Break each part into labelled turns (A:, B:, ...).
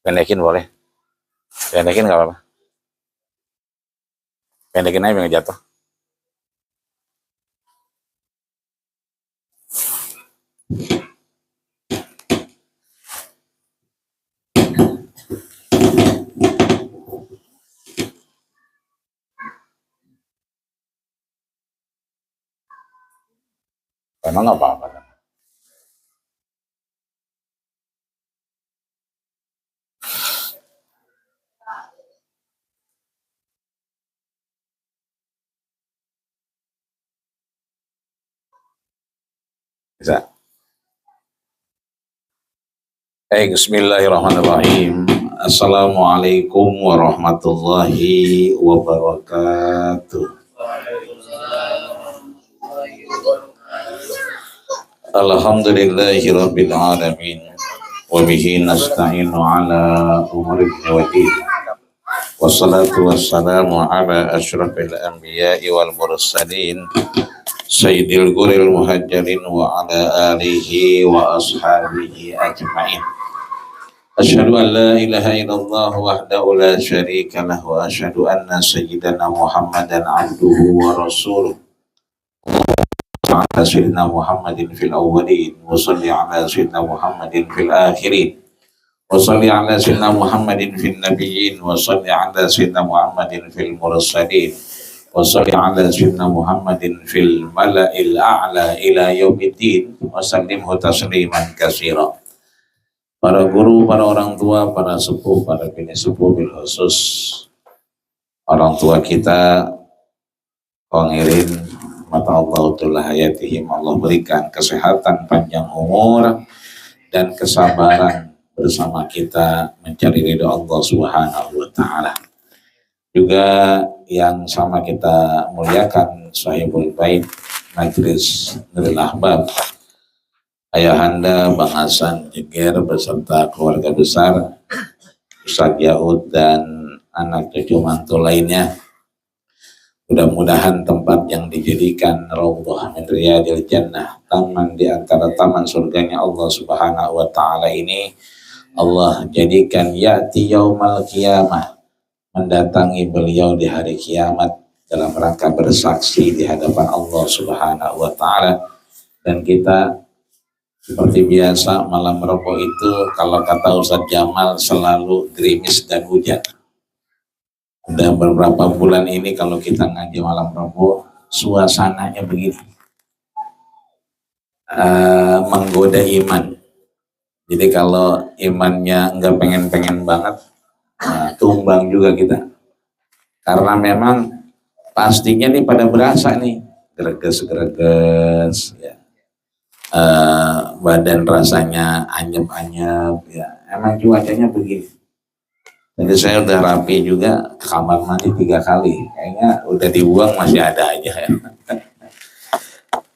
A: Pendekin boleh. Pendekin nggak apa-apa. Pendekin aja biar jatuh. Emang nggak apa-apa. Bisa. Bismillahirrahmanirrahim. Assalamualaikum warahmatullahi wabarakatuh. Alhamdulillahi rabbil alamin. Wa bihi nasta'inu ala umuri waddin. Wassalatu wassalamu ala asyrafil anbiya'i wal mursalin Sayyidil Ghuril Muhajjalin wa ala alihi wa ashabihi ajma'in. Asyhadu an la ilaha illallah wahdahu la syarika lah wa asyhadu anna sayyidana Muhammadan abduhu wa rasuluh. Ala sayyidina Muhammadin fil awwalin wa salli ala sayyidina Muhammadin fil akhirin wa salli ala sayyidina Muhammadin fil nabiyyin wa salli ala sayyidina Muhammadin fil mursalin wa salli ala sayyidina Muhammadin fil mala'il a'la ila yaumiddin wa sallimhu tasliman katsira. Para guru, para orang tua, para sepuh, para bini sepuh bil khusus orang tua kita, pengirin mata Allah ta'ala hayatihim, Allah berikan kesehatan, panjang umur dan kesabaran bersama kita mencari ridha Allah Subhanahu wa taala. Juga yang sama kita muliakan Sahibul Bait Majelis Nurul Ahbab, Ayahanda Bang Hasan Jeger beserta keluarga besar, Ustaz Yahud dan anak cucu mantu lainnya. Mudah-mudahan tempat yang dijadikan Raudhah min Riyadil Jannah, taman di antara taman surganya Allah Subhanahu wa taala ini, Allah jadikan ya'ti yaumal qiyamah, mendatangi beliau di hari kiamat dalam rangka bersaksi di hadapan Allah Subhanahu wa taala. Dan kita seperti biasa malam Rabu itu kalau kata Ustaz Jamal selalu gerimis dan hujan. Udah beberapa bulan ini kalau kita ngaji malam Rabu suasananya begini, menggoda iman. Jadi kalau imannya nggak pengen-pengen banget, tumbang juga kita. Karena memang pastinya nih pada berasa nih greges-greges ya. Badan rasanya anyep-anyep ya. Emang cuacanya begini. Jadi saya udah rapi juga, ke kamar mandi 3 kali. Kayaknya udah dibuang masih ada aja ya.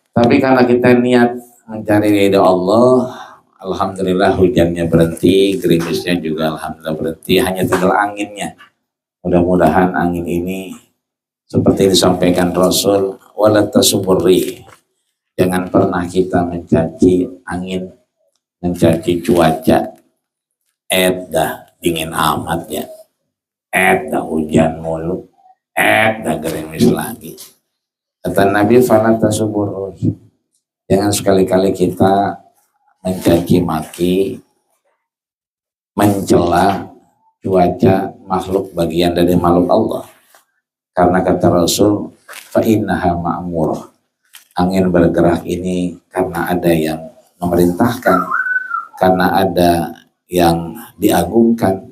A: Tapi karena kita niat mencari ridha Allah, alhamdulillah hujannya berhenti, gerimisnya juga alhamdulillah berhenti, hanya tinggal anginnya. Mudah-mudahan angin ini seperti disampaikan Rasul, wala tasuburi. Jangan pernah kita mencaci angin, mencaci cuaca. Dah dingin amat ya. Dah hujan mulu. Dah gerimis lagi. Kata Nabi, fala tasuburi. Jangan sekali-kali kita mencaci maki, mencela cuaca makhluk bagian dari makhluk Allah. Karena kata Rasul, fa innaha ma'murah. Angin bergerak ini karena ada yang memerintahkan, karena ada yang diagungkan.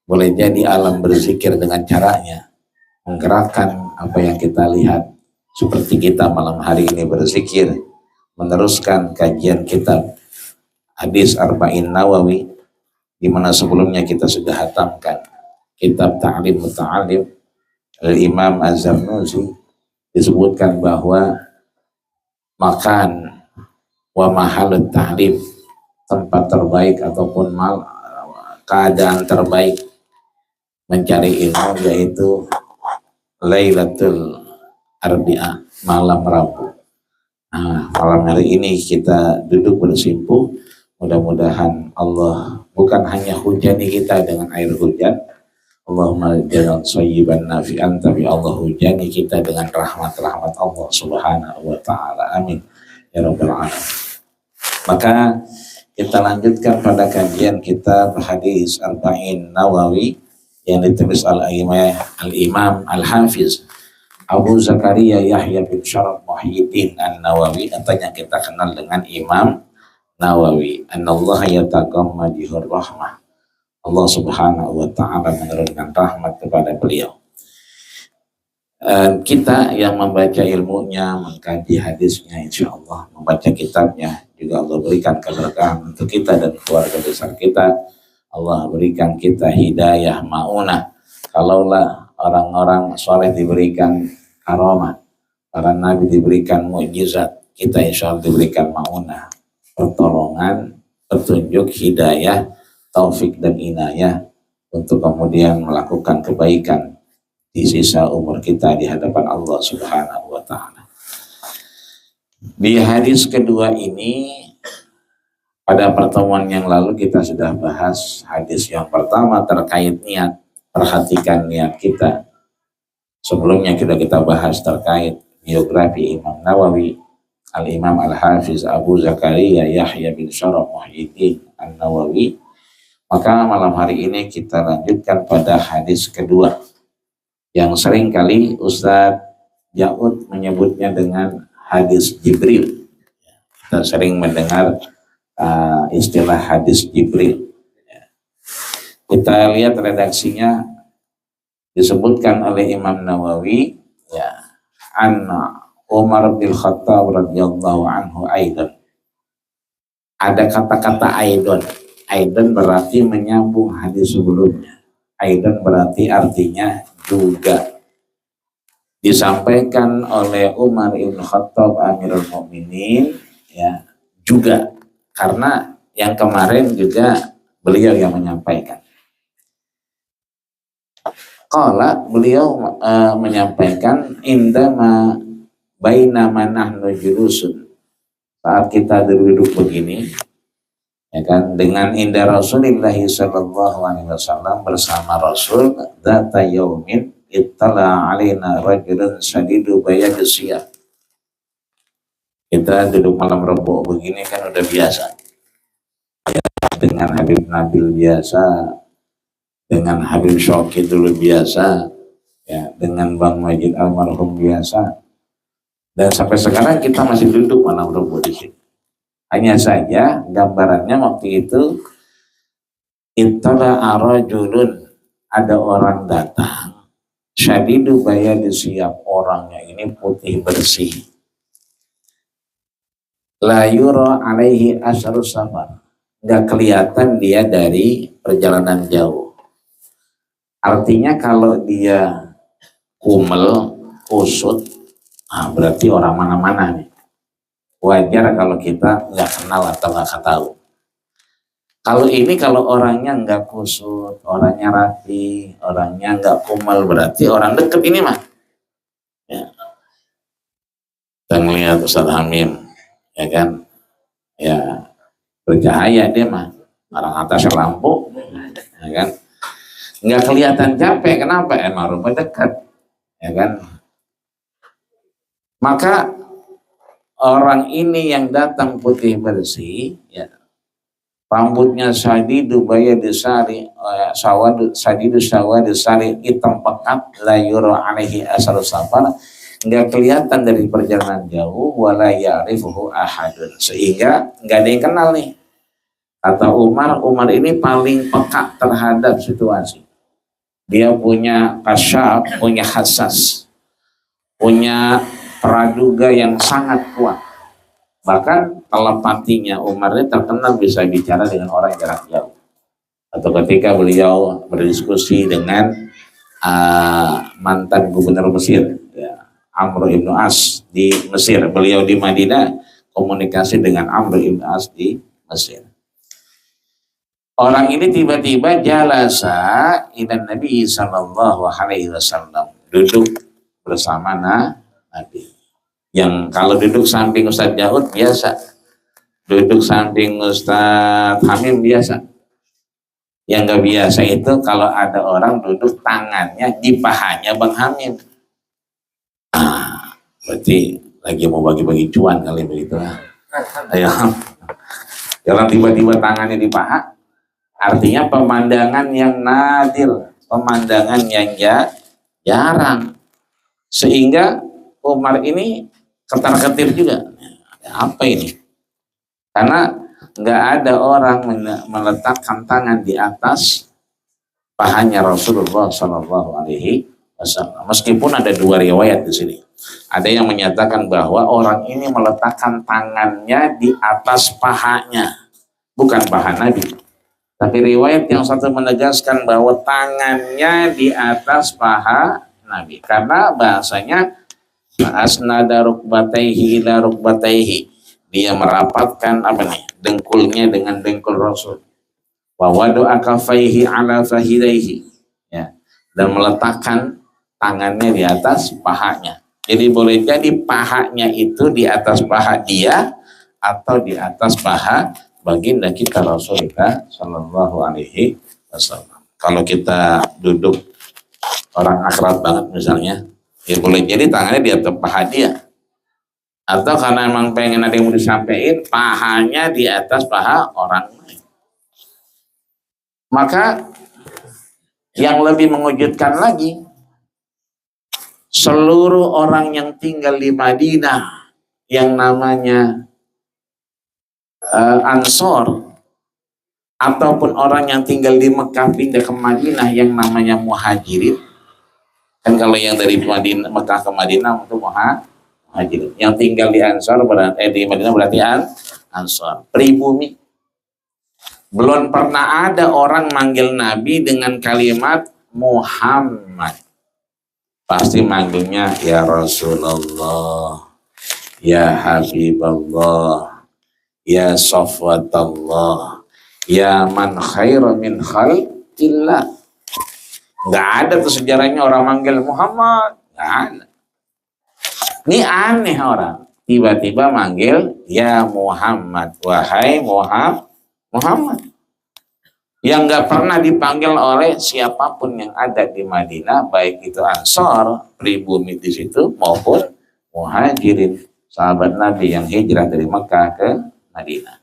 A: Boleh jadi alam berzikir dengan caranya, menggerakkan apa yang kita lihat. Seperti kita malam hari ini berzikir, meneruskan kajian kitab hadis Arba'in Nawawi, di mana sebelumnya kita sudah hatamkan kitab Ta'lim Muta'alim Imam Az-Zarnuzi. Disebutkan bahwa makan wa mahalut ta'lim, tempat terbaik ataupun keadaan terbaik mencari ilmu yaitu Lailatul Arbi'a, malam Rabu. Nah, malam hari ini kita duduk bersimpuh Mudah-mudahan Allah bukan hanya hujani kita dengan air hujan, Allahumma jalan sayyiban nafi'an, tapi Allah hujani kita dengan rahmat-rahmat Allah subhanahu wa ta'ala. Amin ya rabbal alamin. Maka kita lanjutkan pada kajian kitab hadis Arba'in Nawawi yang ditulis al-Imam Al-Hafiz Abu Zakaria Yahya bin Syaraf Muhyiddin An-Nawawi, atau yang kita kenal dengan Imam Nawawi. Anallaha yataqammadu rahmah, Allah subhanahu wa ta'ala menurunkan rahmat kepada beliau. Kita yang membaca ilmunya, mengkaji hadisnya, insya Allah membaca kitabnya, juga Allah berikan keberkahan untuk kita dan keluarga besar kita. Allah berikan kita hidayah ma'unah. Kalaulah orang-orang soleh diberikan karamah, para nabi diberikan mukjizat, kita insya Allah diberikan ma'unah, pertolongan, petunjuk, hidayah, taufik dan inayah untuk kemudian melakukan kebaikan di sisa umur kita di hadapan Allah subhanahu wa ta'ala. Di hadis kedua ini, pada pertemuan yang lalu kita sudah bahas hadis yang pertama terkait niat. Perhatikan niat kita. Sebelumnya kita bahas terkait biografi Imam Nawawi, Al-Imam Al-Hafiz Abu Zakaria Yahya bin Syaraf Muhyiddin An-Nawawi. Maka malam hari ini kita lanjutkan pada hadis kedua yang sering kali Ustadz Jaud menyebutnya dengan hadis Jibril. Kita sering mendengar istilah hadis Jibril. Kita lihat redaksinya, disebutkan oleh Imam Nawawi, ya, anna Umar bin Khattab radhiyallahu anhu aidan. Ada kata-kata aidan. Aidan berarti menyambung hadis sebelumnya. Aidan berarti artinya juga. Disampaikan oleh Umar bin Khattab Amirul Mukminin, ya, juga. Karena yang kemarin juga beliau yang menyampaikan. Qala, beliau menyampaikan indama bainama nahnu julusun. Saat kita duduk begini, ya kan, dengan indah Rasulullah sallallahu alaihi wasallam, bersama Rasul, dzata yaumin ittala alaina rajulun shadidu bayadis siyab. Kita duduk malam Rebo begini kan udah biasa, ya, dengan Habib Nabil biasa, dengan Habib Syauqi dulu biasa, ya, dengan Bang Majid almarhum biasa, dan sampai sekarang kita masih duduk malam Rebo di sini. Hanya saja gambarannya waktu itu, intala arajulun, ada orang datang, syadidu bayadi siyab, orangnya ini putih bersih, la yura alaihi asharu safar, nggak kelihatan dia dari perjalanan jauh. Artinya kalau dia kumel, kusut, berarti orang mana-mana nih. Wajar kalau kita nggak kenal atau nggak tahu. Kalau ini, kalau orangnya nggak kusut, orangnya rapi, orangnya nggak kumal, berarti orang deket ini mah. Ya. Kita melihat Ustaz Hamim, ya kan, ya bercahaya dia mah, orang atas lampu, ya kan, nggak kelihatan capek. Kenapa? Emang rumah dekat, ya kan. Maka orang ini yang datang putih bersih, ya, rambutnya sadidu bayadisari, sadidu sawadisari, hitam pekat, la yura alaihi asharu safar, nggak kelihatan dari perjalanan jauh, wala ya'rifuhu ahadun, sehingga nggak ada yang kenal nih. Kata Umar ini paling peka terhadap situasi. Dia punya kasyaf, punya hassas, punya praduga yang sangat kuat. Bahkan telepatinya Umar ini terkenal bisa bicara dengan orang jarak jauh. Atau ketika beliau berdiskusi dengan mantan gubernur Mesir, ya, Amr ibn As di Mesir, beliau di Madinah, komunikasi dengan Amr ibn As di Mesir. Orang ini tiba-tiba jalasa ila Nabi sallallahu alaihi wasallam, duduk bersama Nabi. Yang kalau duduk samping Ustaz Jaud biasa, duduk samping Ustadz Hamim biasa. Yang nggak biasa itu kalau ada orang duduk tangannya di pahanya Bang Hamim. Berarti lagi mau bagi-bagi cuan kali begitu. Ayo. Jangan tiba-tiba tangannya di paha. Artinya pemandangan yang nadir, pemandangan yang jarang. Sehingga Umar ini ketar-ketir juga. Apa ini? Karena nggak ada orang meletakkan tangan di atas pahanya Rasulullah Shallallahu Alaihi Wasallam. Meskipun ada dua riwayat di sini. Ada yang menyatakan bahwa orang ini meletakkan tangannya di atas pahanya, bukan paha Nabi. Tapi riwayat yang satu menegaskan bahwa tangannya di atas paha Nabi. Karena bahasanya asnada rukbataihi ila rukbataihi. Dia merapatkan dengkulnya dengan dengkul Rasul. Wa wadu'a kafaihi ala fahidaihi. Ya, dan meletakkan tangannya di atas pahanya. Jadi boleh jadi pahanya itu di atas paha dia atau di atas paha baginda kita Rasulullah Shallallahu Alaihi Wasallam. Kalau kita duduk orang akrab banget misalnya, ya boleh jadi tangannya di atas paha dia. Atau karena emang pengen ada yang mau disampaikan, pahanya di atas paha orang lain. Maka yang lebih mengejutkan lagi, seluruh orang yang tinggal di Madinah yang namanya Ansor, ataupun orang yang tinggal di Mekah pindah ke Madinah yang namanya Muhajirin. Kan kalau yang dari Madinah, Mekah ke Madinah itu Muhajirin. Yang tinggal di Ansor di Madinah berarti Ansor, pribumi. Belum pernah ada orang manggil Nabi dengan kalimat Muhammad. Pasti manggilnya ya Rasulullah, ya Habiballah, ya Safwatallah, ya man khairu min khalqillah. Nggak ada tuh sejarahnya orang manggil Muhammad. Nggak ada. Ini aneh orang. Tiba-tiba manggil ya Muhammad, wahai Muhammad. Yang nggak pernah dipanggil oleh siapapun yang ada di Madinah, baik itu Ansor, pribumi di situ, maupun Muhajirin, sahabat Nabi yang hijrah dari Mekah ke Madinah.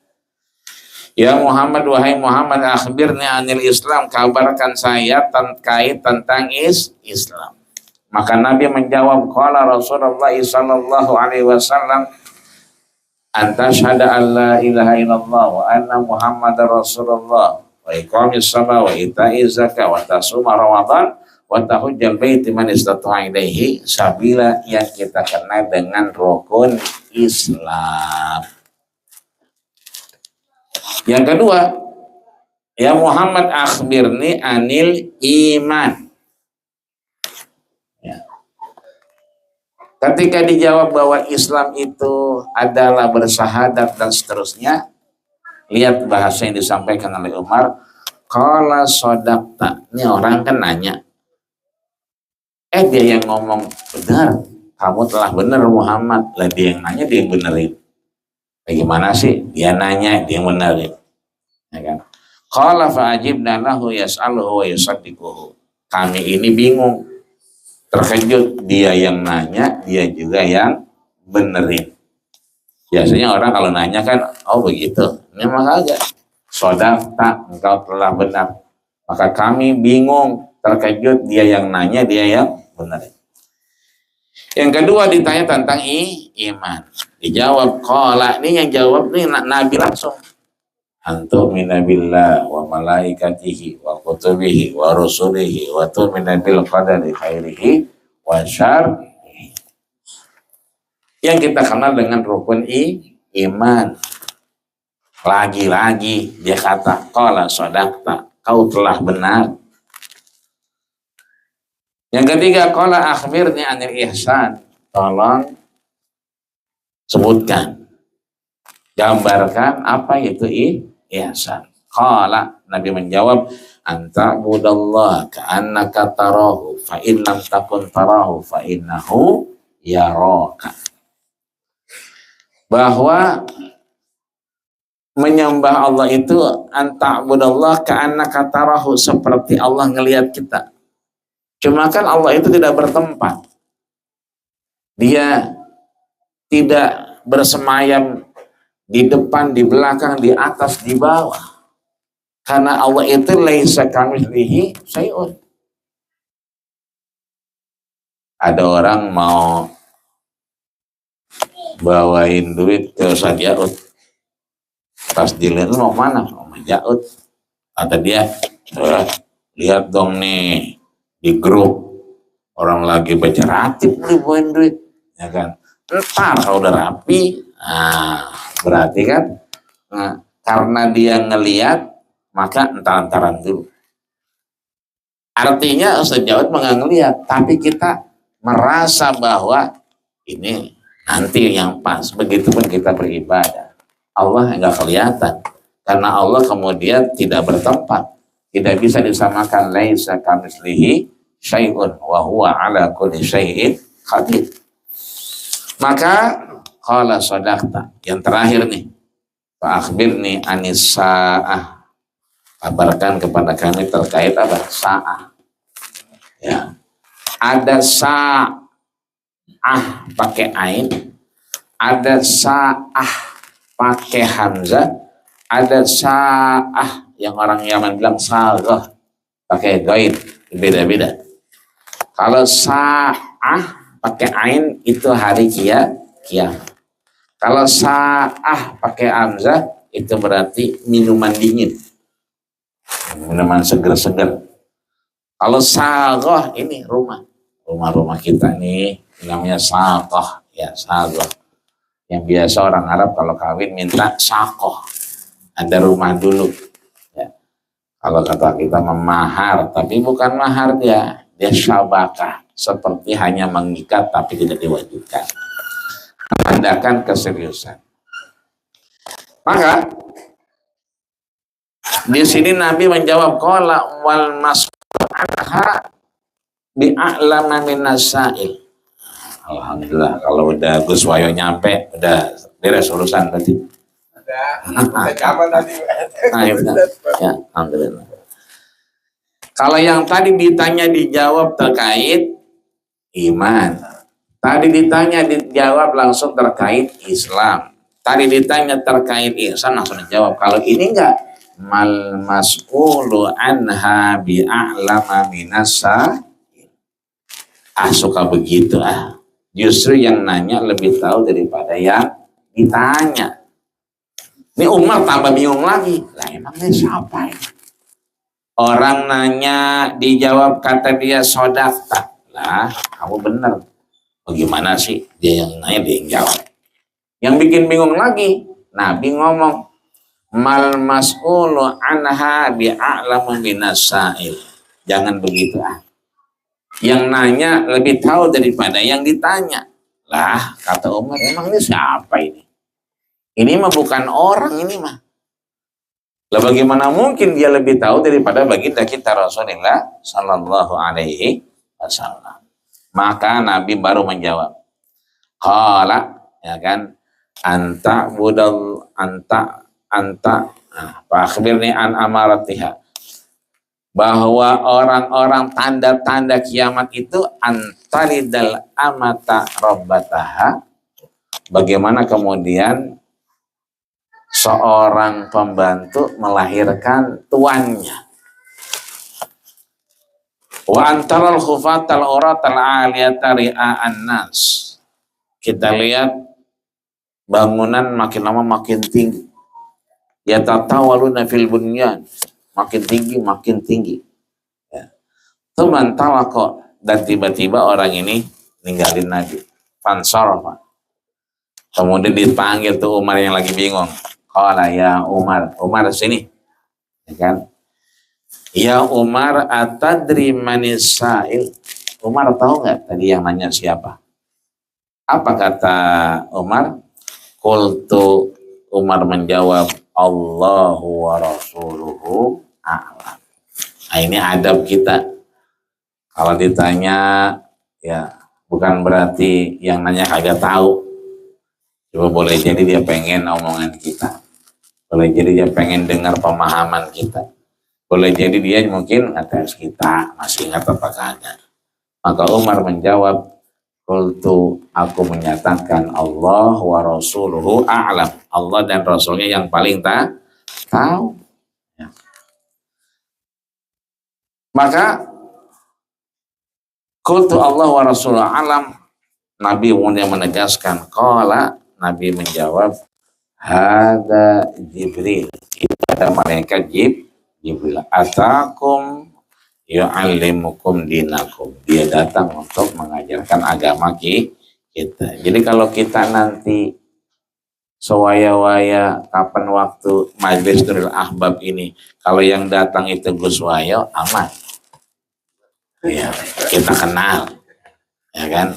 A: Ya Muhammad, wahai Muhammad, akhbirni anil Islam, kabarkan saya terkait tentang Islam. Maka Nabi menjawab, qala Rasulullah sallallahu alaihi wasallam, anta syahada an la ilaha illallah wa anna Muhammadar Rasulullah wa iqamis shalah wa ita'iz zakah wa tasuma Ramadan wa tahujjal baiti man istata'a ilaihi sabila, yang kita kenal dengan rukun Islam. Yang kedua, ya Muhammad akhbirni anil iman. Ya. Ketika dijawab bahwa Islam itu adalah bersyahadat dan seterusnya, lihat bahasa yang disampaikan oleh Umar. Qala sodaqta. Ini orang kan nanya. Dia yang ngomong, benar, kamu telah benar Muhammad. Lah dia yang nanya, dia yang benerin. Bagaimana sih? Dia nanya, dia yang benerin. Ya kan? Qala fa'ajibna lahu yas'aluhu wa yusaddiquhu. Kami ini bingung, terkejut, dia yang nanya, dia juga yang benerin. Biasanya orang kalau nanya kan, oh begitu, memang aja. Sodaqta, engkau telah benar. Maka kami bingung, terkejut, dia yang nanya, dia yang benerin. Yang kedua ditanya tentang iman. Dijawab, qala, ini yang jawab nih Nabi langsung. Antu'mina billah wa malaikatihi wa kutubihi wa rusulihi wa tu'mina bil qadari khairihi wa syarrihi. Yang kita kenal dengan rukun iman. Lagi-lagi dia kata, qala sodaqta, kau telah benar. Yang ketiga, qala akhbirni anil ihsan. Tolong sebutkan, gambarkan apa itu ihsan. Qala, Nabi menjawab, anta budallah ka'annaka tarahu fa in lam takun tarahu fa innahu yaraka. Bahwa menyembah Allah itu anta'budallah ka'annaka tarahu, seperti Allah ngelihat kita. Cuma kan Allah itu tidak bertempat. Dia tidak bersemayam di depan, di belakang, di atas, di bawah. Karena Allah itu laisa kamitslihi syai'un. Ada orang mau bawain duit ke Ustaz Yaud. Pas dilihat, mau mana? Mau Yaud. Kata dia, lihat dong nih di grup orang lagi baca ratib dibawain duit, ya kan? Ntar kalau udah rapi, berarti kan karena dia ngelihat, maka entar-entaran dulu. Artinya Ustaz Yaud nggak ngelihat, tapi kita merasa bahwa ini nanti yang pas. Begitupun kita beribadah, Allah nggak kelihatan karena Allah kemudian tidak bertempat, tidak bisa disamakan. Laisa kamitslihi syai'un wa huwa ala kulli syai'in qadir. Maka qala sadaqta, yang terakhir nih, fa akhbirni anis saah, kabarkan kepada kami terkait apa? Saah. Ya. Ada sa'ah pakai ain, ada sa'ah pakai hamzah, ada sa'ah yang orang Yaman bilang saghah pakai ghain, beda-beda. Kalau sa'ah pakai ain itu hari kiamat. Kalau sa'ah pakai hamzah itu berarti minuman dingin, minuman seger-seger. Kalau saghah ini rumah-rumah kita nih namanya saghah, ya saghah. Yang biasa orang Arab kalau kawin minta sakoh, ada rumah dulu. Ya. Kalau kata kita memahar, tapi bukan mahar dia syabakah, seperti hanya mengikat tapi tidak diwajibkan. Menandakan keseriusan. Maka di sini Nabi menjawab qala wal mas'alha bi'a'lama minas sa'il. Alhamdulillah, kalau udah Gus Wayo nyampe, udah beres urusan tadi. Udah kapan tadi? Ya, alhamdulillah. Kalau yang tadi ditanya dijawab terkait iman, tadi ditanya dijawab langsung terkait Islam, tadi ditanya terkait ihsan langsung dijawab. Kalau ini enggak, mal mas'ulu anha bi'a'lama minasa. Suka begitu Justru yang nanya lebih tahu daripada yang ditanya. Ini Umar tambah bingung lagi. Lah emangnya siapa ya? Orang nanya dijawab kata dia sodakta. Lah kamu benar. Bagaimana sih dia yang nanya dia yang jawab. Yang bikin bingung lagi, Nabi ngomong mal mas'ulu anha bi'a'lamu minas sa'il. Jangan begitu Yang nanya lebih tahu daripada yang ditanya. Lah, kata Umar, emang ini siapa ini? Ini mah bukan orang ini mah. Lah bagaimana mungkin dia lebih tahu daripada baginda kita Rasulullah sallallahu alaihi wasallam. Maka Nabi baru menjawab. Qala, ya kan? Anta fa akhbirni an amaratiha. Bahwa orang-orang tanda-tanda kiamat itu antaridal amata rabbataha. Bagaimana kemudian seorang pembantu melahirkan tuannya. Wa antaral khufatal uratal aliyata ri'a'an nas. Kita lihat bangunan makin lama makin tinggi. Yatatawaluna fil bunyan. Makin tinggi. Ya. Tuman talaqo, dan tiba-tiba orang ini ninggalin Nabi. Fansarafa. Kemudian dipanggil tuh Umar yang lagi bingung. Qala ya Umar sini. Ya kan? Ya Umar atadri manis sa'il. Umar tahu nggak tadi yang nanya siapa? Apa kata Umar? Qultu, Umar menjawab, Allahu wa rasuluhu a'lam. Nah, ini adab kita. Kalau ditanya, ya bukan berarti yang nanya kagak tahu. Coba boleh jadi dia pengen omongan kita. Boleh jadi dia pengen dengar pemahaman kita. Boleh jadi dia mungkin ngetes kita, masih ingat apa kagak. Maka Umar menjawab, qultu, aku menyatakan Allah wa rasuluhu a'lam. Allah dan Rasulnya yang paling tahu. Ya. Maka qultu Allah wa rasuluhu a'lam. Nabi kemudian menegaskan, qala, Nabi menjawab, hada Jibril, itu ada malaikat Jibril, atakum yu'allimukum dinakum, dia datang untuk mengajarkan agama kita. Jadi kalau kita nanti sewaya-waya kapan waktu Majlis Nurul Ahbab ini, kalau yang datang itu Gus Wayo, aman ya, kita kenal ya kan.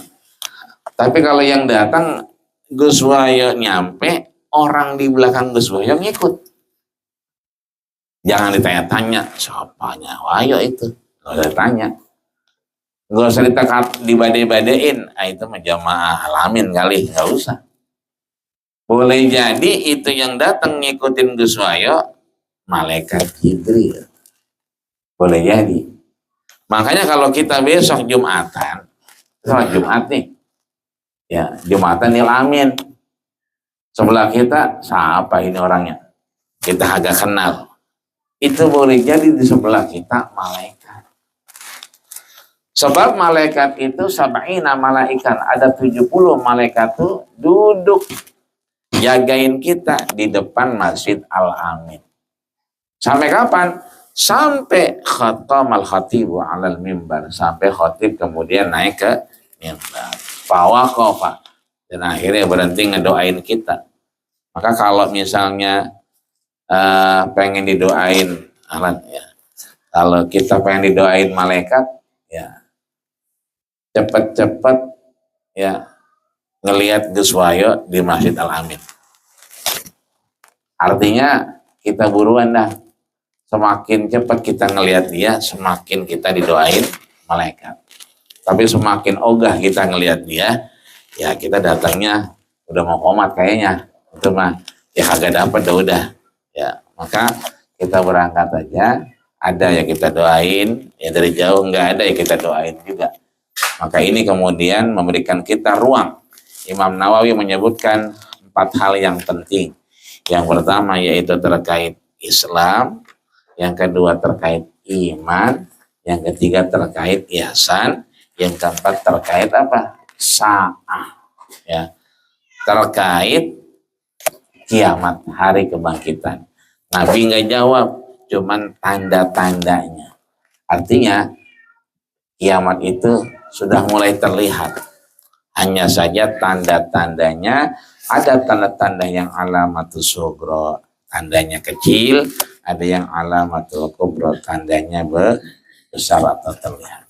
A: Tapi kalau yang datang Gus Wayo nyampe, orang di belakang Gus Wayo ngikut. Jangan ditanya-tanya, siapanya Wayo itu. Nggak usah tanya. Nggak usah dibade-badein. Itu mah jamaah alamin kali, nggak usah. Boleh jadi itu yang datang ngikutin Gus Wayo, malaikat Jibril. Boleh jadi. Makanya kalau kita besok Jumatan, sholat Jumat nih, ya Jumatan Amin. Sebelah kita, siapa ini orangnya? Kita agak kenal. Itu boleh jadi di sebelah kita malaikat. Sebab malaikat itu sab'ina malaikat, ada 70 malaikat itu duduk jagain kita di depan Masjid Al-Amin. Sampai kapan? Sampai khatamal khatibu alal mimbar, sampai khatib kemudian naik ke mimbar. Fawaqafa, dan akhirnya berhenti ngedoain kita. Maka kalau misalnya pengen didoain ya, kalau kita pengen didoain malaikat, ya cepet-cepet ya ngelihat Gus Wayo di Masjid Al-Amin. Artinya kita buruan dah, semakin cepat kita ngelihat dia, semakin kita didoain malaikat. Tapi semakin ogah kita ngelihat dia, ya kita datangnya udah mau komat kayaknya. Itu mah ya kagak dapat udah. Ya, maka kita berangkat aja, ada ya kita doain, ya dari jauh nggak ada ya kita doain juga. Maka ini kemudian memberikan kita ruang. Imam Nawawi menyebutkan 4 hal yang penting. Yang pertama yaitu terkait Islam, yang kedua terkait iman, yang ketiga terkait ihsan, yang keempat terkait apa? Sa'ah. Ya. Terkait kiamat, hari kebangkitan. Nabi nggak jawab, cuman tanda-tandanya. Artinya kiamat itu sudah mulai terlihat. Hanya saja tanda-tandanya, ada tanda-tanda yang alamatus sugro, tandanya kecil, ada yang alamatul kubro, tandanya besar atau terlihat.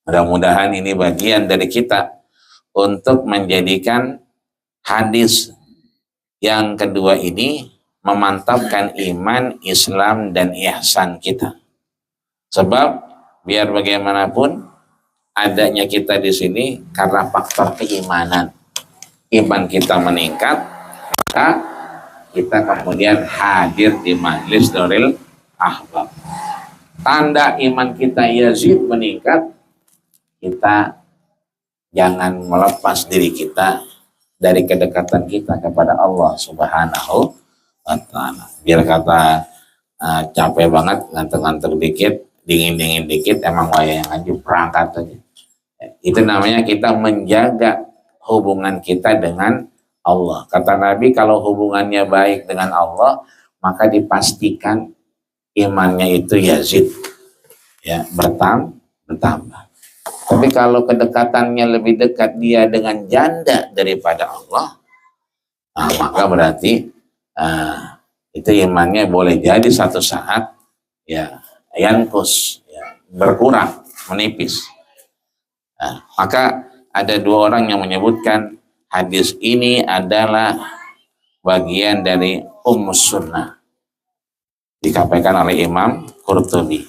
A: Mudah-mudahan ini bagian dari kita untuk menjadikan hadis yang kedua ini memantapkan iman, Islam, dan ihsan kita. Sebab biar bagaimanapun adanya kita di sini karena faktor keimanan. Iman kita meningkat, maka kita kemudian hadir di Majlis Nurul Ahbab. Tanda iman kita yazid meningkat, kita jangan melepas diri kita dari kedekatan kita kepada Allah Subhanahu wa Ta'ala. Biar kata capek banget, ngantuk-ngantuk dikit, dingin-dingin dikit, emang wayang aja perangkat aja. Itu namanya kita menjaga hubungan kita dengan Allah. Kata Nabi, kalau hubungannya baik dengan Allah, maka dipastikan imannya itu yazid, ya, bertambah. Tapi kalau kedekatannya lebih dekat dia dengan janda daripada Allah, maka berarti itu imannya boleh jadi satu saat ya yankus, ya, berkurang, menipis. Maka ada 2 orang yang menyebutkan hadis ini adalah bagian dari Sunnah, dikatakan oleh Imam Qurtubi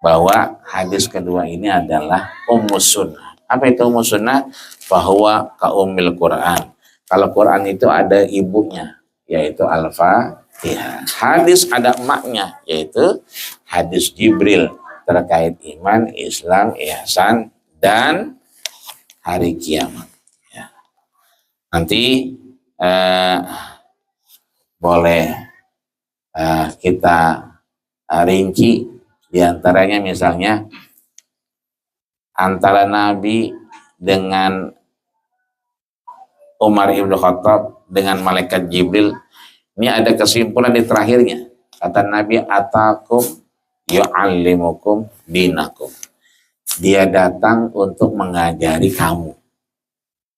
A: bahwa hadis kedua ini adalah Sunnah. Apa itu Sunnah? Bahwa ka Quran. Kalau Quran itu ada ibunya, yaitu Ya, hadis ada emaknya, yaitu hadis Jibril terkait iman, Islam, ihsan, dan hari kiamat. Ya. Nanti boleh kita rinci diantaranya, misalnya antara Nabi dengan Umar ibn Khattab dengan malaikat Jibril. Ini ada kesimpulan di terakhirnya. Kata Nabi, atakum yu'allimukum dinakum. Dia datang untuk mengajari kamu.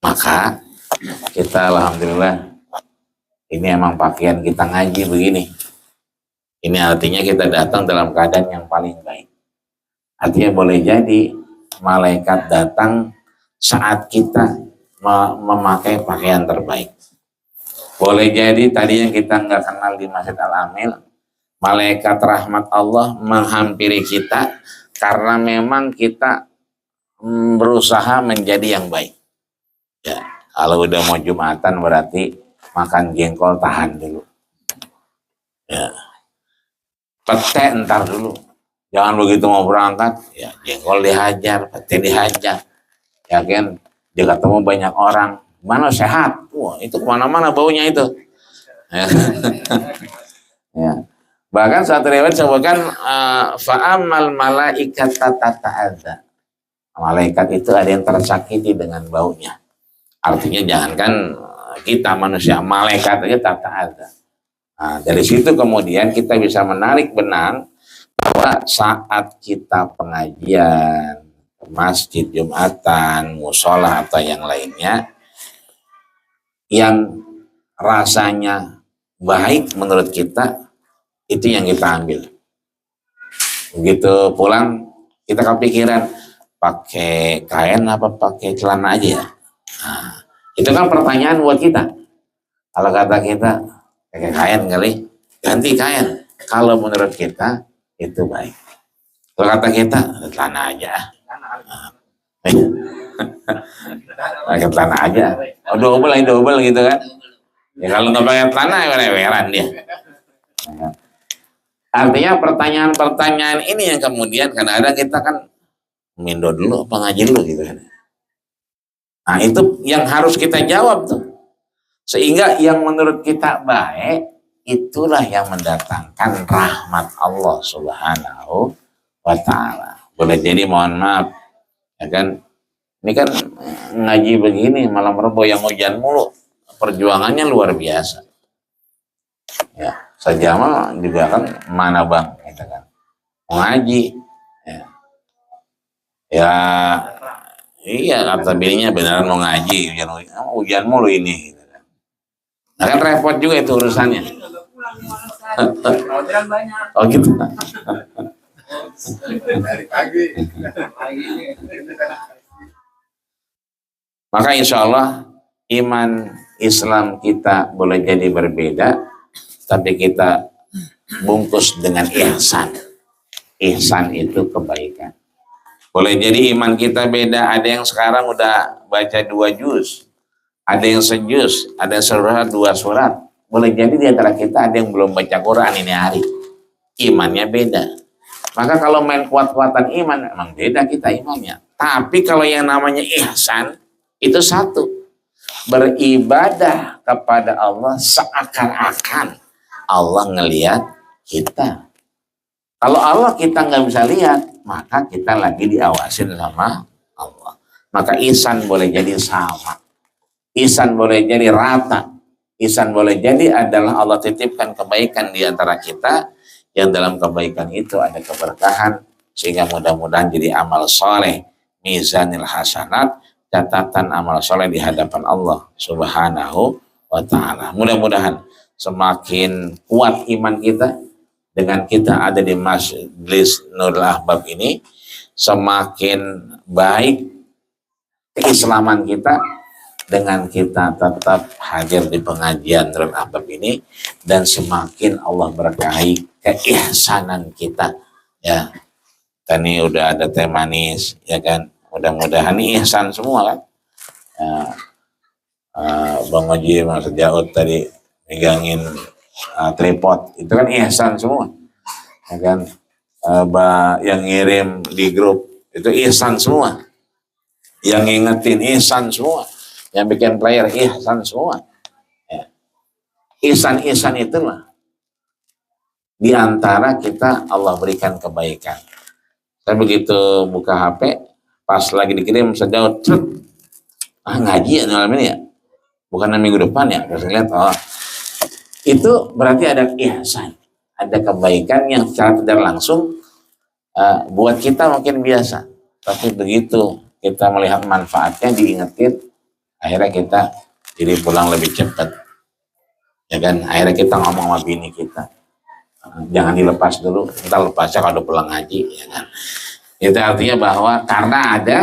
A: Maka kita alhamdulillah, ini emang pakaian kita ngaji begini. Ini artinya kita datang dalam keadaan yang paling baik. Artinya boleh jadi malaikat datang saat kita memakai pakaian terbaik. Boleh jadi tadi yang kita nggak kenal di Masjid Al-Amil, malaikat rahmat Allah menghampiri kita karena memang kita berusaha menjadi yang baik. Ya, kalau udah mau Jumatan berarti makan jengkol tahan dulu. Ya, pete ntar dulu. Jangan begitu mau berangkat, ya jengkol dihajar, pete dihajar. Ya kan, dia ketemu banyak orang. Mana sehat? Wah, itu kemana-mana baunya itu. Ya. Ya. Bahkan satu riwayat sebutkan fa'amal malaikat tata'adza. Malaikat itu ada yang tersakiti dengan baunya. Artinya jangankan kita manusia, malaikat aja tata'adza. Nah, dari situ kemudian kita bisa menarik benang bahwa saat kita pengajian, masjid Jumatan, musola atau yang lainnya, yang rasanya baik menurut kita, itu yang kita ambil. Begitu pulang kita kepikiran pakai kain apa pakai celana aja ya. Nah, itu kan pertanyaan buat kita. Kalau kata kita pakai kain kali, ganti kain. Kalau menurut kita itu baik. Kalau kata kita celana aja. Pakai celana aja. Oh, double gitu kan. Ya kalau nggak pakai celana ya leweran dia. Artinya pertanyaan-pertanyaan ini yang kemudian kadang-kadang kita kan mindo dulu apa ngaji dulu gitu kan. Nah itu yang harus kita jawab tuh. Sehingga yang menurut kita baik, itulah yang mendatangkan rahmat Allah Subhanahu wa ta'ala. Boleh jadi mohon maaf, ya kan, ini kan ngaji begini malam Rebo yang hujan mulu, perjuangannya luar biasa. Ya, sejama juga kan mana bang, gitu kan, ngaji, ya iya kata bininya beneran mau ngaji, hujan mulu ini. Gitu kan. Nah kan repot juga itu urusannya. Oh gitu. Maka insya Allah iman Islam kita boleh jadi berbeda, tapi kita bungkus dengan ihsan. Ihsan itu kebaikan. Boleh jadi iman kita beda, ada yang sekarang udah baca 2 juz, ada yang sejuz, ada yang surat 2 surat. Boleh jadi di antara kita ada yang belum baca Quran ini hari. Imannya beda. Maka kalau main kuat-kuatan iman, memang beda kita imannya. Tapi kalau yang namanya ihsan, itu satu. Beribadah kepada Allah seakan-akan Allah ngelihat kita. Kalau Allah kita nggak bisa lihat, maka kita lagi diawasin sama Allah. Maka ihsan boleh jadi sama. Ihsan boleh jadi rata. Ihsan boleh jadi adalah Allah titipkan kebaikan di antara kita, yang dalam kebaikan itu ada keberkahan, sehingga mudah-mudahan jadi amal soleh, mizanil hasanat, catatan amal soleh di hadapan Allah Subhanahu wa ta'ala. Mudah-mudahan semakin kuat iman kita dengan kita ada di Majelis Nurul Ahbab ini, semakin baik keislaman kita dengan kita tetap hadir di pengajian Nurul Ahbab ini, dan semakin Allah berkahi keihsanan kita. Ya, tadi udah ada teh manis, ya kan. Mudah-mudahan ini ihsan semua kan. Ya, Bang Oji, Mas Jaud tadi megangin tripod, itu kan ihsan semua, ya kan? Yang ngirim di grup itu ihsan semua, yang ngingetin ihsan semua, yang bikin player ihsan semua. Ya. Ihsan-ihsan itulah di antara kita Allah berikan kebaikan. Saya begitu buka HP, pas lagi dikirim sejauh ngaji ya malam ini ya, bukan minggu depan ya, terus lihat itu berarti ada ihsan, ada kebaikan yang secara tidak langsung buat kita mungkin biasa, tapi begitu kita melihat manfaatnya, diingetin, akhirnya kita jadi pulang lebih cepat, ya kan? Akhirnya kita ngomong sama bini kita, jangan dilepas dulu, kita lepasnya kalau pulang haji, ya kan? Itu artinya bahwa karena ada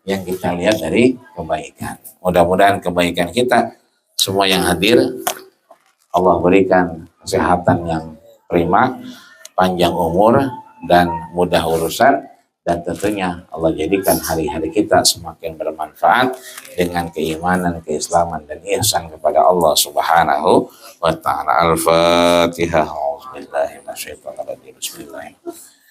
A: yang kita lihat dari kebaikan. Mudah-mudahan kebaikan kita semua yang hadir Allah berikan kesehatan yang prima, panjang umur dan mudah urusan, dan tentunya Allah jadikan hari-hari kita semakin bermanfaat dengan keimanan, keislaman dan ihsan kepada Allah Subhanahu wa taala. Al-Fatihah. Bismillahirrahmanirrahim.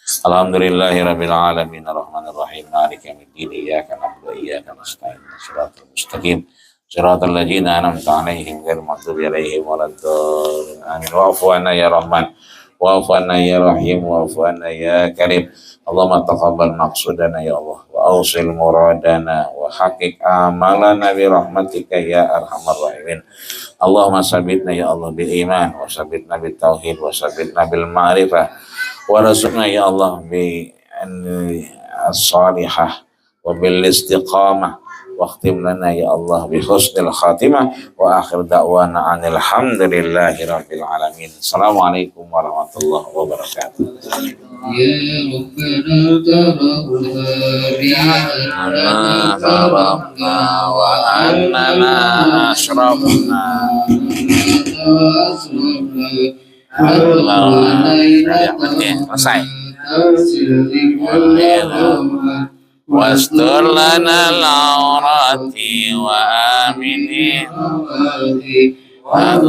A: Alhamdulillahirabbil alamin arrahmanir rahim maliki yaumiddin iyyaka na'budu wa iyyaka nasta'in shiratal mustaqim shiratal ladzina an'amta 'alaihim ghairil maghdubi 'alaihim waladdallin amin. Wa'fu 'anna ya rahman wa'fu 'anna ya rahim wa'fu 'anna ya karim. Allahumma taqabbal maqsudana ya Allah wa awsil muradana wa haqiq amalana bi rahmatika ya arhamar rahimin. Allahumma sabitna ya Allah bil iman wa sabitna bil tauhid wa sabitna bil ma'rifah wa razuqna ya Allah bi as-salihah wa bil istiqamah wa akhtim lana ya Allah bi husnil khatimah wa akhir da'wana anil hamdulillahi rabbil alamin. Assalamualaikum warahmatullahi wabarakatuh. Ya Rabbana tarabna wa annana ashrafna selesai. Wastur lana al-awrati wa amini wa